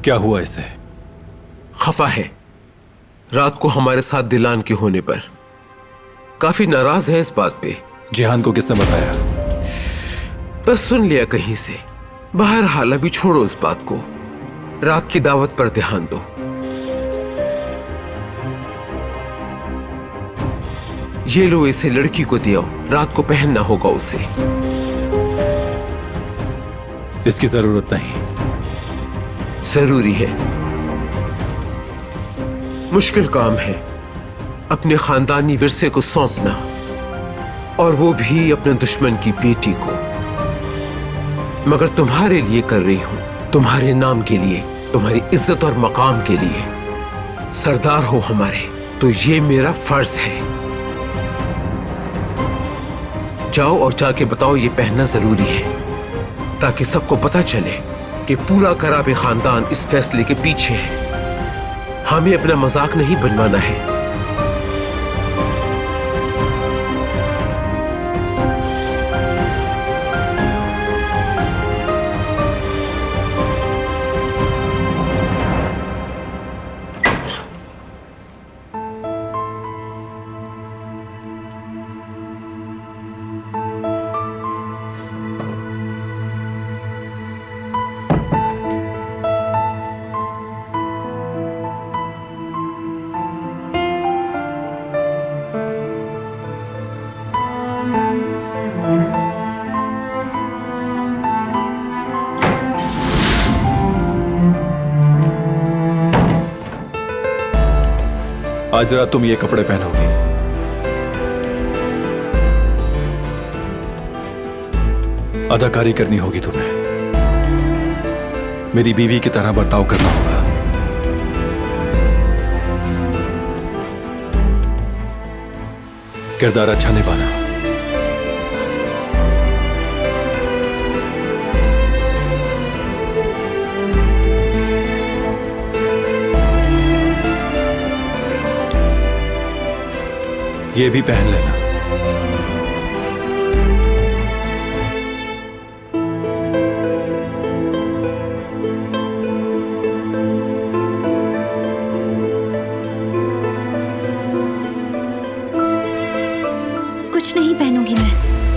क्या हुआ इसे? खफा है रात को हमारे साथ दिलान के होने पर। काफी नाराज है इस बात पे। जिहान को किसने बताया? बस सुन लिया कहीं से। बहरहाल अभी छोड़ो इस बात को, रात की दावत पर ध्यान दो। ये लो, इसे लड़की को दियो, रात को पहनना होगा उसे। इसकी जरूरत नहीं। जरूरी है। मुश्किल काम है अपने खानदानी विरसे को सौंपना, और वो भी अपने दुश्मन की बेटी को। मगर तुम्हारे लिए कर रही हूं, तुम्हारे नाम के लिए, तुम्हारी इज्जत और मकाम के लिए। सरदार हो हमारे, तो ये मेरा फर्ज है। जाओ और जाके बताओ ये पहनना जरूरी है, ताकि सबको पता चले कि पूरा कराबे खानदान इस फैसले के पीछे है। हमें अपना मजाक नहीं बनवाना है। आज रात तुम ये कपड़े पहनोगी। अदाकारी करनी होगी तुम्हें। मेरी बीवी की तरह बर्ताव करना होगा। किरदार अच्छा निभाना। ये भी पहन लेना। कुछ नहीं पहनूंगी मैं,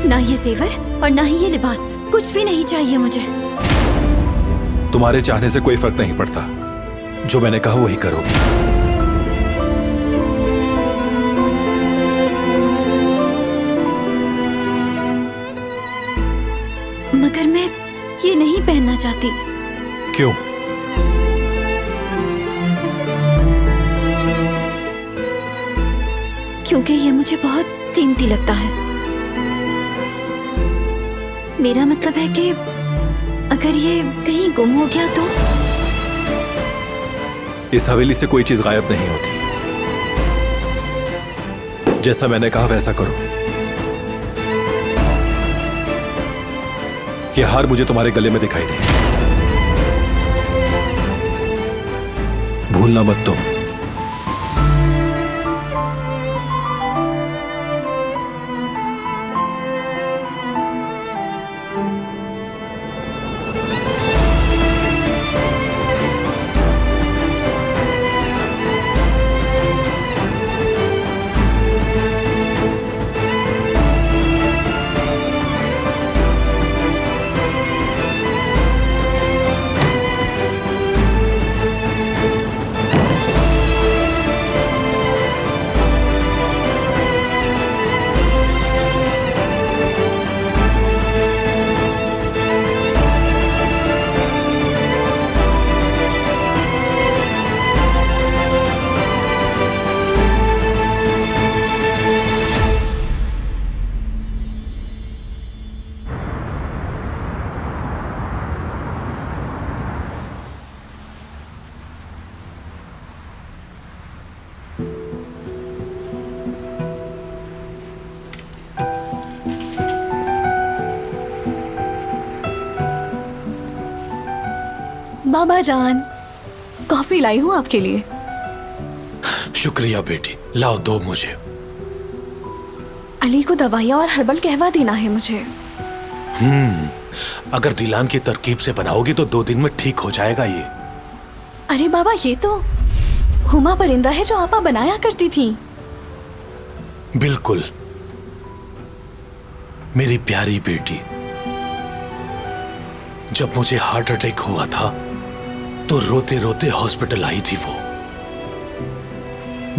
ना ये जेवर और ना ही ये लिबास। कुछ भी नहीं चाहिए मुझे। तुम्हारे चाहने से कोई फर्क नहीं पड़ता। जो मैंने कहा वही करोगी। मगर मैं ये नहीं पहनना चाहती। क्यों? क्योंकि ये मुझे बहुत कीमती लगता है। मेरा मतलब है कि अगर ये कहीं गुम हो गया तो? इस हवेली से कोई चीज गायब नहीं होती। जैसा मैंने कहा वैसा करो। ये हार मुझे तुम्हारे गले में दिखाई दे। भूलना मत तुम। बाबा जान, कॉफी लाई हूँ आपके लिए। शुक्रिया बेटी, लाओ दो मुझे। अली को दवाइयाँ और हर्बल कहवा देना है मुझे। अगर दिलान की तरकीब से बनाओगी तो 2 दिन में ठीक हो जाएगा ये। अरे बाबा, ये तो हुमा परिंदा है जो आपा बनाया करती थी। बिल्कुल, मेरी प्यारी बेटी। जब मुझे हार्ट अटैक हुआ था तो रोते रोते हॉस्पिटल आई थी वो।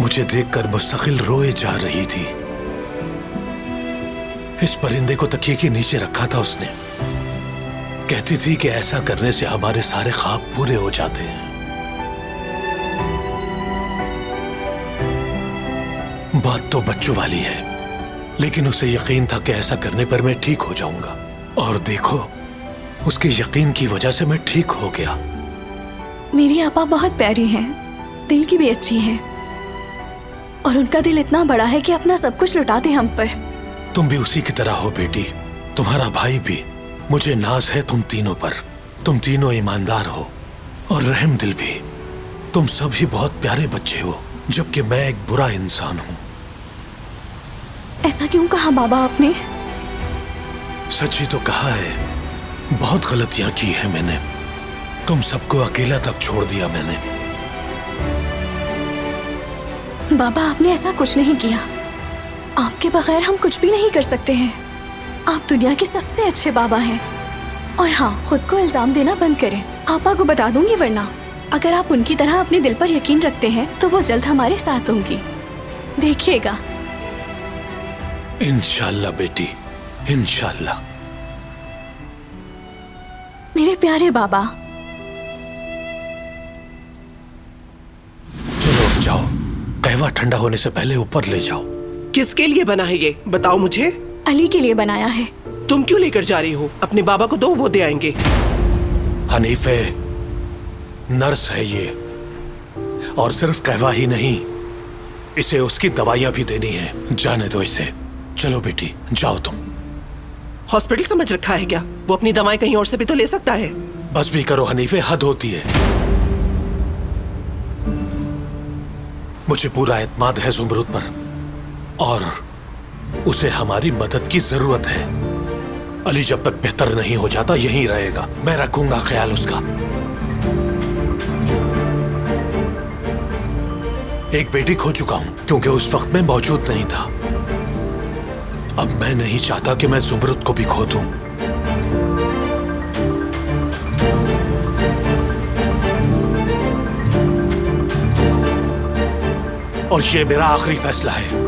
मुझे देखकर मुस्तकिल रोए जा रही थी। इस परिंदे को तकिए के नीचे रखा था उसने। कहती थी कि ऐसा करने से हमारे सारे ख्वाब पूरे हो जाते हैं। बात तो बच्चों वाली है, लेकिन उसे यकीन था कि ऐसा करने पर मैं ठीक हो जाऊंगा। और देखो, उसके यकीन की वजह से मैं ठीक हो गया। मेरी आपा बहुत प्यारी हैं, दिल की भी अच्छी हैं, और उनका दिल इतना बड़ा है कि अपना सब कुछ लुटा दे हम पर। तुम भी उसी की तरह हो बेटी, तुम्हारा भाई भी। मुझे नाज है तुम तीनों पर। तुम तीनों ईमानदार हो और रहम दिल भी। तुम सभी बहुत प्यारे बच्चे हो, जबकि मैं एक बुरा इंसान हूँ। ऐसा क्यों कहा बाबा आपने? सच ही तो कहा है। बहुत गलतियां की है मैंने। तुम सबको अकेला तक छोड़ दिया मैंने। बाबा, आपने ऐसा कुछ नहीं किया। आपके बगैर हम कुछ भी नहीं कर सकते हैं। आप दुनिया के सबसे अच्छे बाबा हैं। और हाँ, खुद को इल्जाम देना बंद करें। आपा को बता दूंगी, वरना अगर आप उनकी तरह अपने दिल पर यकीन रखते हैं तो वो जल्द हमारे साथ होंगी। देखिएगा। इंशाल्लाह बेटी, इंशाल्लाह। मेरे प्यारे बाबा। चलो जाओ, कहवा ठंडा होने से पहले ऊपर ले जाओ। किसके लिए बना है ये, बताओ मुझे। अली के लिए बनाया है। तुम क्यों लेकर जा रही हो? अपने बाबा को दो, वो दे आएंगे। हनीफे, नर्स है ये, और सिर्फ कहवा ही नहीं, इसे उसकी दवाइयां भी देनी है। जाने दो इसे। चलो बेटी, जाओ तुम। हॉस्पिटल समझ रखा है क्या? वो अपनी दवाएं कहीं और से भी तो ले सकता है। बस भी करो हनीफे, हद होती है। मुझे पूरा एतमाद है जुमरुद पर, और उसे हमारी मदद की जरूरत है। अली जब तक बेहतर नहीं हो जाता यहीं रहेगा। मैं रखूंगा ख्याल उसका। एक बेटी खो चुका हूं क्योंकि उस वक्त मैं मौजूद नहीं था। अब मैं नहीं चाहता कि मैं जुमरुद को भी खो दूं। और ये मेरा आखिरी फैसला है।